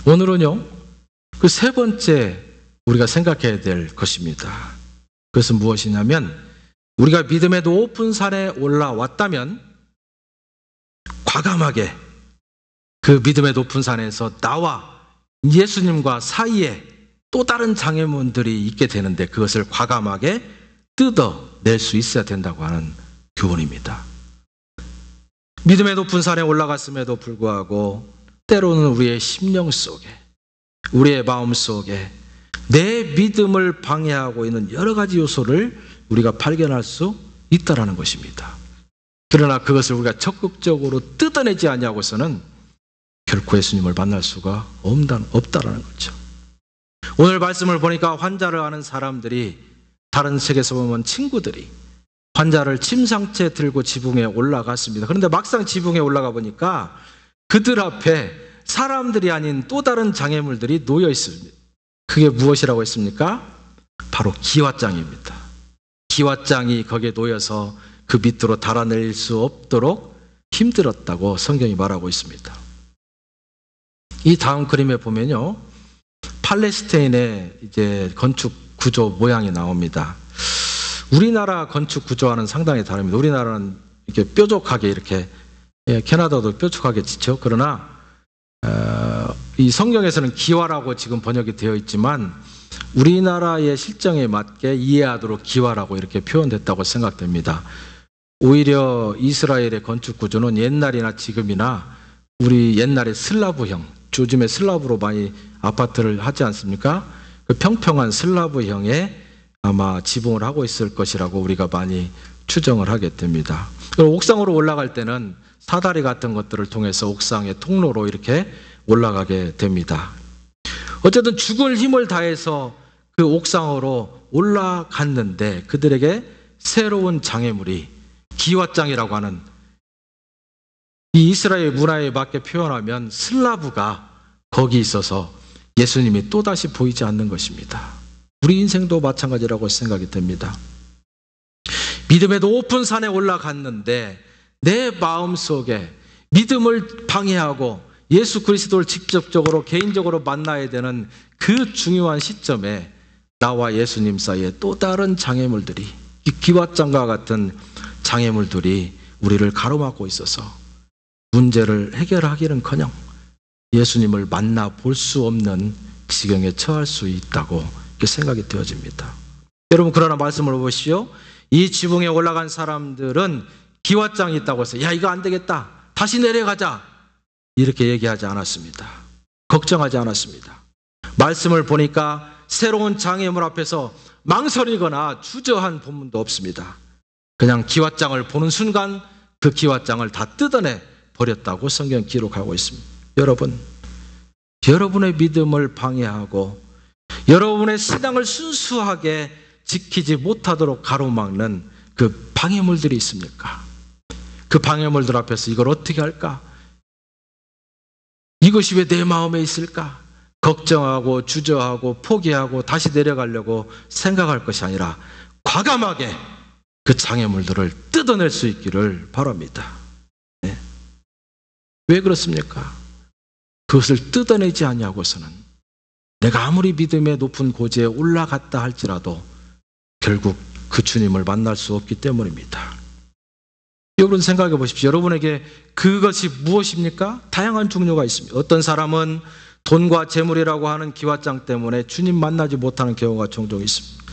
오늘은요, 그 세 번째 우리가 생각해야 될 것입니다. 그것은 무엇이냐면, 우리가 믿음의 높은 산에 올라왔다면 과감하게 그 믿음의 높은 산에서 나와 예수님과 사이에 또 다른 장애물들이 있게 되는데 그것을 과감하게 뜯어낼 수 있어야 된다고 하는 교훈입니다. 믿음의 높은 산에 올라갔음에도 불구하고 때로는 우리의 심령 속에, 우리의 마음 속에 내 믿음을 방해하고 있는 여러 가지 요소를 우리가 발견할 수 있다는 것입니다. 그러나 그것을 우리가 적극적으로 뜯어내지 않냐고서는 결코 예수님을 만날 수가 없다는 거죠. 오늘 말씀을 보니까 환자를 아는 사람들이, 다른 책에서 보면 친구들이 환자를 침상째 들고 지붕에 올라갔습니다. 그런데 막상 지붕에 올라가 보니까 그들 앞에 사람들이 아닌 또 다른 장애물들이 놓여 있습니다. 그게 무엇이라고 했습니까? 바로 기왓장입니다. 기왓장이 거기에 놓여서 그 밑으로 달아낼 수 없도록 힘들었다고 성경이 말하고 있습니다. 이 다음 그림에 보면요, 팔레스타인의 이제 건축 구조 모양이 나옵니다. 우리나라 건축 구조와는 상당히 다릅니다. 우리나라는 이렇게 뾰족하게 이렇게, 캐나다도 뾰족하게 짓죠. 그러나 이 성경에서는 기와라고 지금 번역이 되어 있지만 우리나라의 실정에 맞게 이해하도록 기와라고 이렇게 표현됐다고 생각됩니다. 오히려 이스라엘의 건축 구조는 옛날이나 지금이나 우리 옛날의 슬라브형, 요즘에 슬라브로 많이 아파트를 하지 않습니까? 그 평평한 슬라브형의 아마 지붕을 하고 있을 것이라고 우리가 많이 추정을 하게 됩니다. 옥상으로 올라갈 때는 사다리 같은 것들을 통해서 옥상의 통로로 이렇게 올라가게 됩니다. 어쨌든 죽을 힘을 다해서 그 옥상으로 올라갔는데 그들에게 새로운 장애물이 기왓장이라고 하는, 이 이스라엘 문화에 맞게 표현하면 슬라브가 거기 있어서 예수님이 또다시 보이지 않는 것입니다. 우리 인생도 마찬가지라고 생각이 됩니다. 믿음의 높은 산에 올라갔는데 내 마음속에 믿음을 방해하고 예수 그리스도를 직접적으로 개인적으로 만나야 되는 그 중요한 시점에 나와 예수님 사이에 또 다른 장애물들이, 이 기왓장과 같은 장애물들이 우리를 가로막고 있어서 문제를 해결하기는커녕 예수님을 만나볼 수 없는 지경에 처할 수 있다고 이렇게 생각이 되어집니다. 여러분, 그러나 말씀을 보시오. 이 지붕에 올라간 사람들은 기왓장이 있다고 해서 야, 이거 안 되겠다, 다시 내려가자, 이렇게 얘기하지 않았습니다. 걱정하지 않았습니다. 말씀을 보니까 새로운 장애물 앞에서 망설이거나 주저한 본문도 없습니다. 그냥 기왓장을 보는 순간 그 기왓장을 다 뜯어내 버렸다고 성경 기록하고 있습니다. 여러분, 여러분의 믿음을 방해하고 여러분의 신앙을 순수하게 지키지 못하도록 가로막는 그 방해물들이 있습니까? 그 방해물들 앞에서 이걸 어떻게 할까? 이것이 왜 내 마음에 있을까? 걱정하고 주저하고 포기하고 다시 내려가려고 생각할 것이 아니라 과감하게 그 장애물들을 뜯어낼 수 있기를 바랍니다. 네. 왜 그렇습니까? 그것을 뜯어내지 않냐고서는 내가 아무리 믿음의 높은 고지에 올라갔다 할지라도 결국 그 주님을 만날 수 없기 때문입니다. 여러분 생각해 보십시오. 여러분에게 그것이 무엇입니까? 다양한 종류가 있습니다. 어떤 사람은 돈과 재물이라고 하는 기왓장 때문에 주님 만나지 못하는 경우가 종종 있습니다.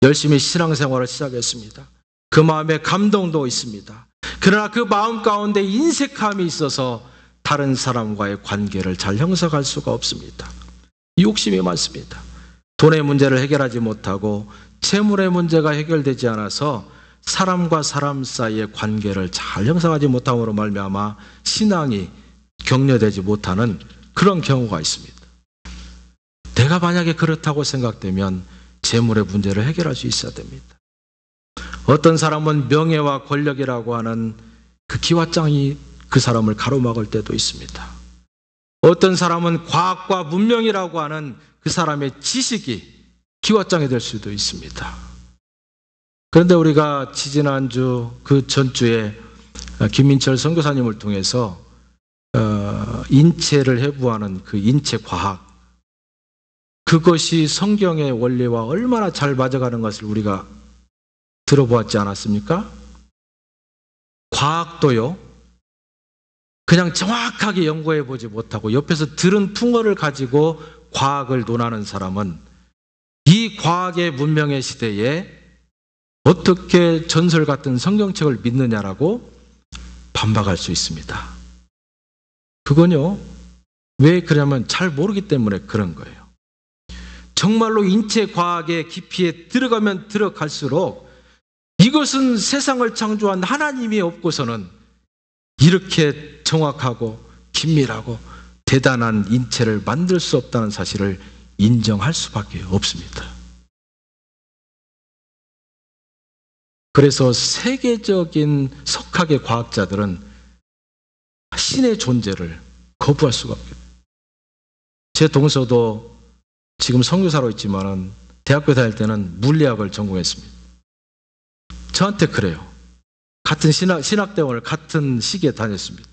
열심히 신앙생활을 시작했습니다. 그 마음에 감동도 있습니다. 그러나 그 마음 가운데 인색함이 있어서 다른 사람과의 관계를 잘 형성할 수가 없습니다. 욕심이 많습니다. 돈의 문제를 해결하지 못하고 재물의 문제가 해결되지 않아서 사람과 사람 사이의 관계를 잘 형성하지 못함으로 말미암아 신앙이 격려되지 못하는 그런 경우가 있습니다. 내가 만약에 그렇다고 생각되면 재물의 문제를 해결할 수 있어야 됩니다. 어떤 사람은 명예와 권력이라고 하는 그 기왓장이 그 사람을 가로막을 때도 있습니다. 어떤 사람은 과학과 문명이라고 하는 그 사람의 지식이 기왓장이 될 수도 있습니다. 그런데 우리가 지지난주 그 전주에 김민철 선교사님을 통해서 인체를 해부하는 그 인체 과학, 그것이 성경의 원리와 얼마나 잘 맞아가는 것을 우리가 들어보았지 않았습니까? 과학도요, 그냥 정확하게 연구해 보지 못하고 옆에서 들은 풍어를 가지고 과학을 논하는 사람은 이 과학의 문명의 시대에 어떻게 전설 같은 성경책을 믿느냐라고 반박할 수 있습니다. 그건요, 왜 그러냐면 잘 모르기 때문에 그런 거예요. 정말로 인체 과학의 깊이에 들어가면 들어갈수록 이것은 세상을 창조한 하나님이 없고서는 이렇게 정확하고 긴밀하고 대단한 인체를 만들 수 없다는 사실을 인정할 수밖에 없습니다. 그래서 세계적인 석학의 과학자들은 신의 존재를 거부할 수가 없겠다. 제 동서도 지금 선교사로 있지만은 대학교 다닐 때는 물리학을 전공했습니다. 저한테 그래요. 같은 신학대원을 같은 시기에 다녔습니다.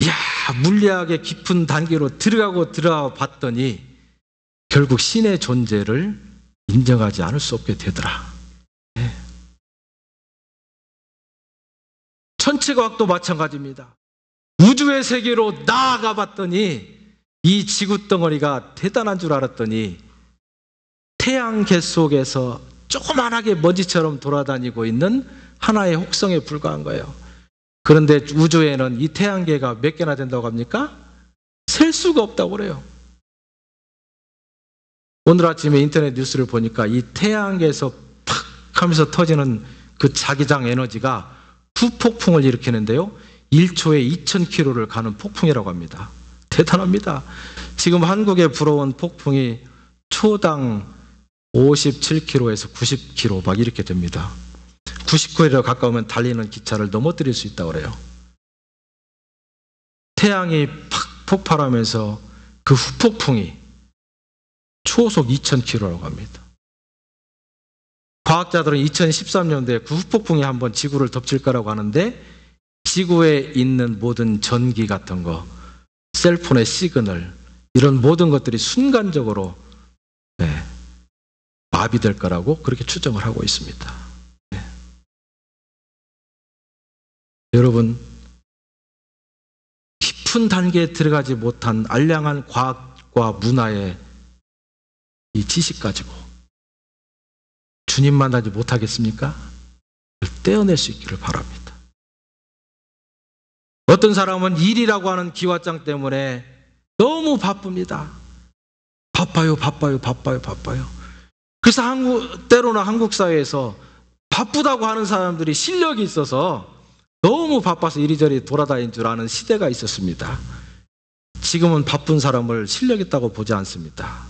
이야, 물리학의 깊은 단계로 들어가 봤더니 결국 신의 존재를 인정하지 않을 수 없게 되더라. 네. 천체과학도 마찬가지입니다. 우주의 세계로 나아가 봤더니 이 지구 덩어리가 대단한 줄 알았더니 태양계 속에서 조그만하게 먼지처럼 돌아다니고 있는 하나의 혹성에 불과한 거예요. 그런데 우주에는 이 태양계가 몇 개나 된다고 합니까? 셀 수가 없다고 그래요. 오늘 아침에 인터넷 뉴스를 보니까 이 태양계에서 팍 하면서 터지는 그 자기장 에너지가 후폭풍을 일으키는데요, 1초에 2000km를 가는 폭풍이라고 합니다. 대단합니다. 지금 한국에 불어온 폭풍이 초당 57km에서 90km 막 이렇게 됩니다. 90km에 가까우면 달리는 기차를 넘어뜨릴 수 있다고 그래요. 태양이 팍 폭발하면서 그 후폭풍이 초속 2000km라고 합니다. 과학자들은 2013년도에 그 후폭풍이 한번 지구를 덮칠 거라고 하는데 지구에 있는 모든 전기 같은 거, 셀폰의 시그널, 이런 모든 것들이 순간적으로 마비될 거라고 그렇게 추정을 하고 있습니다. 네. 여러분, 깊은 단계에 들어가지 못한 알량한 과학과 문화의 이 지식 가지고 주님 만나지 못하겠습니까? 떼어낼 수 있기를 바랍니다. 어떤 사람은 일이라고 하는 기왓장 때문에 너무 바쁩니다. 바빠요. 그래서 때로는 한국 사회에서 바쁘다고 하는 사람들이 실력이 있어서 너무 바빠서 이리저리 돌아다닌 줄 아는 시대가 있었습니다. 지금은 바쁜 사람을 실력 있다고 보지 않습니다.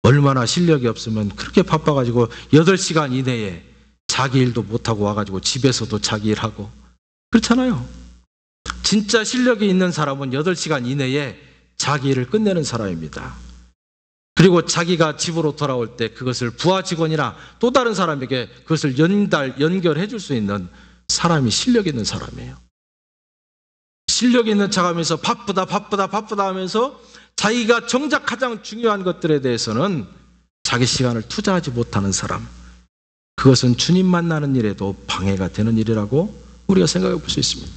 얼마나 실력이 없으면 그렇게 바빠가지고 8시간 이내에 자기 일도 못하고 와가지고 집에서도 자기 일하고 그렇잖아요. 진짜 실력이 있는 사람은 8시간 이내에 자기 일을 끝내는 사람입니다. 그리고 자기가 집으로 돌아올 때 그것을 부하 직원이나 또 다른 사람에게 그것을 연결해 줄 수 있는 사람이 실력 있는 사람이에요. 실력 있는 척하면서 바쁘다 하면서 자기가 정작 가장 중요한 것들에 대해서는 자기 시간을 투자하지 못하는 사람, 그것은 주님 만나는 일에도 방해가 되는 일이라고 우리가 생각해 볼 수 있습니다.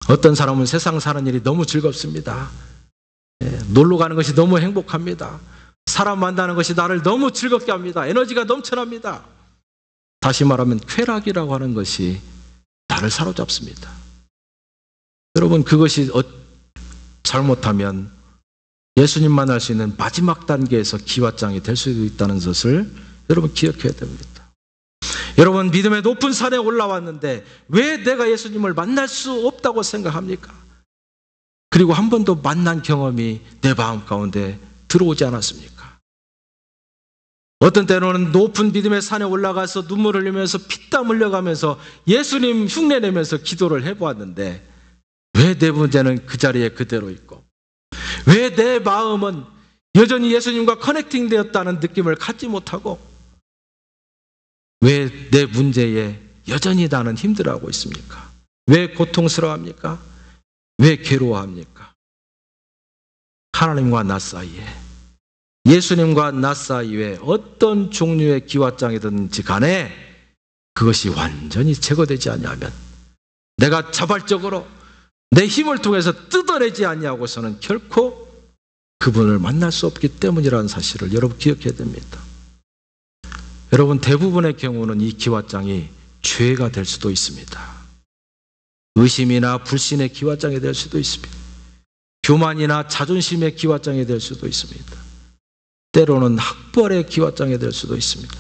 어떤 사람은 세상 사는 일이 너무 즐겁습니다. 놀러 가는 것이 너무 행복합니다. 사람 만나는 것이 나를 너무 즐겁게 합니다. 에너지가 넘쳐납니다. 다시 말하면 쾌락이라고 하는 것이 나를 사로잡습니다. 여러분, 그것이 잘못하면 예수님 만날 수 있는 마지막 단계에서 기왓장이 될 수도 있다는 것을 여러분 기억해야 됩니다. 여러분, 믿음의 높은 산에 올라왔는데 왜 내가 예수님을 만날 수 없다고 생각합니까? 그리고 한 번도 만난 경험이 내 마음 가운데 들어오지 않았습니까? 어떤 때로는 높은 믿음의 산에 올라가서 눈물을 흘리면서 피땀 흘려가면서 예수님 흉내내면서 기도를 해보았는데 왜 내 문제는 그 자리에 그대로 있고, 왜 내 마음은 여전히 예수님과 커넥팅 되었다는 느낌을 갖지 못하고, 왜 내 문제에 여전히 나는 힘들어하고 있습니까? 왜 고통스러워합니까? 왜 괴로워합니까? 하나님과 나 사이에, 예수님과 나 사이에 어떤 종류의 기왓장이든지 간에 그것이 완전히 제거되지 아니하면, 내가 자발적으로 내 힘을 통해서 뜯어내지 아니하고서는 결코 그분을 만날 수 없기 때문이라는 사실을 여러분 기억해야 됩니다. 여러분, 대부분의 경우는 이 기왓장이 죄가 될 수도 있습니다. 의심이나 불신의 기왓장이 될 수도 있습니다. 교만이나 자존심의 기왓장이 될 수도 있습니다. 때로는 학벌의 기왓장이 될 수도 있습니다.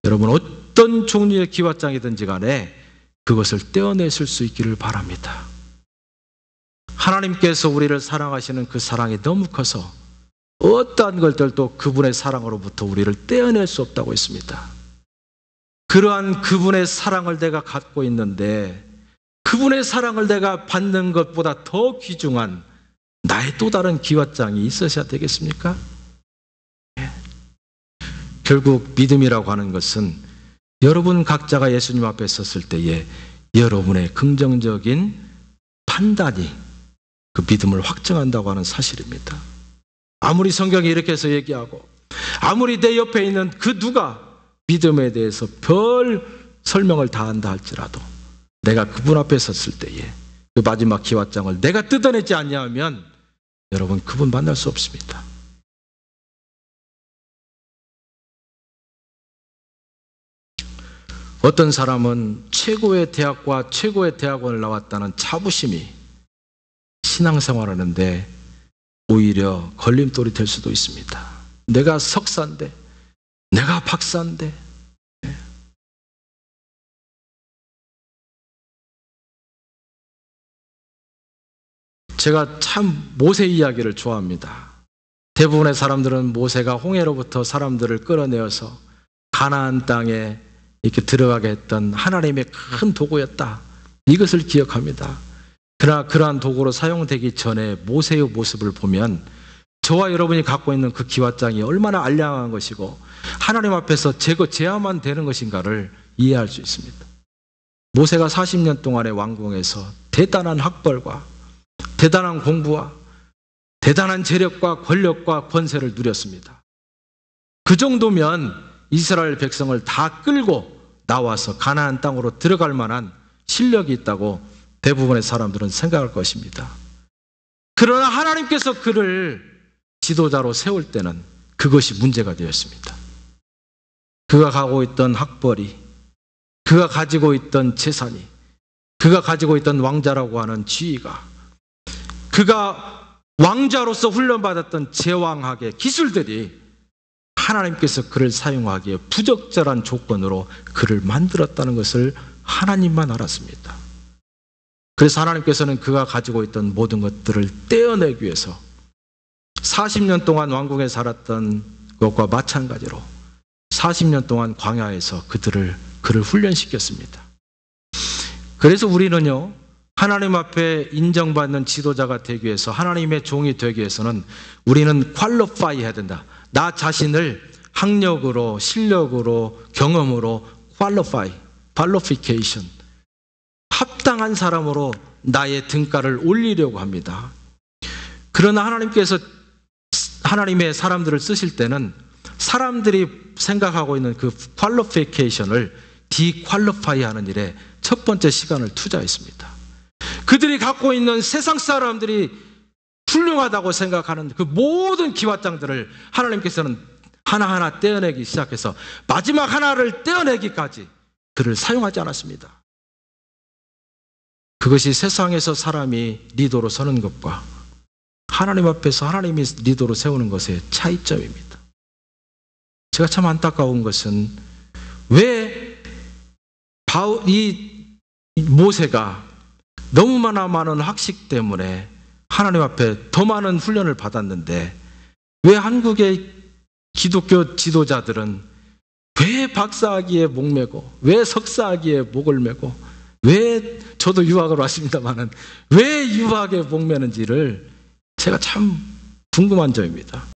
여러분, 어떤 종류의 기왓장이든지 간에 그것을 떼어내실 수 있기를 바랍니다. 하나님께서 우리를 사랑하시는 그 사랑이 너무 커서 어떠한 것들도 그분의 사랑으로부터 우리를 떼어낼 수 없다고 했습니다. 그러한 그분의 사랑을 내가 갖고 있는데, 그분의 사랑을 내가 받는 것보다 더 귀중한 나의 또 다른 기왓장이 있어야 되겠습니까? 결국 믿음이라고 하는 것은 여러분 각자가 예수님 앞에 섰을 때에 여러분의 긍정적인 판단이 그 믿음을 확증한다고 하는 사실입니다. 아무리 성경이 이렇게 해서 얘기하고, 아무리 내 옆에 있는 그 누가 믿음에 대해서 별 설명을 다 한다 할지라도, 내가 그분 앞에 섰을 때에 그 마지막 기왓장을 내가 뜯어내지 않냐면 여러분, 그분 만날 수 없습니다. 어떤 사람은 최고의 대학과 최고의 대학원을 나왔다는 자부심이 신앙생활을 하는데 오히려 걸림돌이 될 수도 있습니다. 내가 석사인데, 내가 박사인데. 제가 참 모세 이야기를 좋아합니다. 대부분의 사람들은 모세가 홍해로부터 사람들을 끌어내어서 가나안 땅에 이렇게 들어가게 했던 하나님의 큰 도구였다, 이것을 기억합니다. 그러나 그러한 도구로 사용되기 전에 모세의 모습을 보면 저와 여러분이 갖고 있는 그 기왓장이 얼마나 알량한 것이고 하나님 앞에서 제어만 되는 것인가를 이해할 수 있습니다. 모세가 40년 동안의 왕궁에서 대단한 학벌과 대단한 공부와 대단한 재력과 권력과 권세를 누렸습니다. 그 정도면 이스라엘 백성을 다 끌고 나와서 가나안 땅으로 들어갈 만한 실력이 있다고 대부분의 사람들은 생각할 것입니다. 그러나 하나님께서 그를 지도자로 세울 때는 그것이 문제가 되었습니다. 그가 가지고 있던 학벌이, 그가 가지고 있던 재산이, 그가 가지고 있던 왕자라고 하는 지위가, 그가 왕자로서 훈련받았던 제왕학의 기술들이 하나님께서 그를 사용하기에 부적절한 조건으로 그를 만들었다는 것을 하나님만 알았습니다. 그래서 하나님께서는 그가 가지고 있던 모든 것들을 떼어내기 위해서 40년 동안 왕궁에 살았던 것과 마찬가지로 40년 동안 광야에서 그를 훈련시켰습니다. 그래서 우리는요, 하나님 앞에 인정받는 지도자가 되기 위해서, 하나님의 종이 되기 위해서는 우리는 퀄리파이 해야 된다. 나 자신을 학력으로, 실력으로, 경험으로 퀄리피케이션, 합당한 사람으로 나의 등가를 올리려고 합니다. 그러나 하나님께서 하나님의 사람들을 쓰실 때는 사람들이 생각하고 있는 그 퀄리피케이션을 디퀄리파이 하는 일에 첫 번째 시간을 투자했습니다. 그들이 갖고 있는 세상 사람들이 훌륭하다고 생각하는 그 모든 기왓장들을 하나님께서는 하나하나 떼어내기 시작해서 마지막 하나를 떼어내기까지 그를 사용하지 않았습니다. 그것이 세상에서 사람이 리더로 서는 것과 하나님 앞에서 하나님이 리더로 세우는 것의 차이점입니다. 제가 참 안타까운 것은 왜 이 모세가 너무나 많은 학식 때문에 하나님 앞에 더 많은 훈련을 받았는데 왜 한국의 기독교 지도자들은 왜 박사학위에 목매고 왜 석사학위에 목을 매고 왜, 저도 유학을 왔습니다만은 왜 유학에 목매는지를 제가 참 궁금한 점입니다.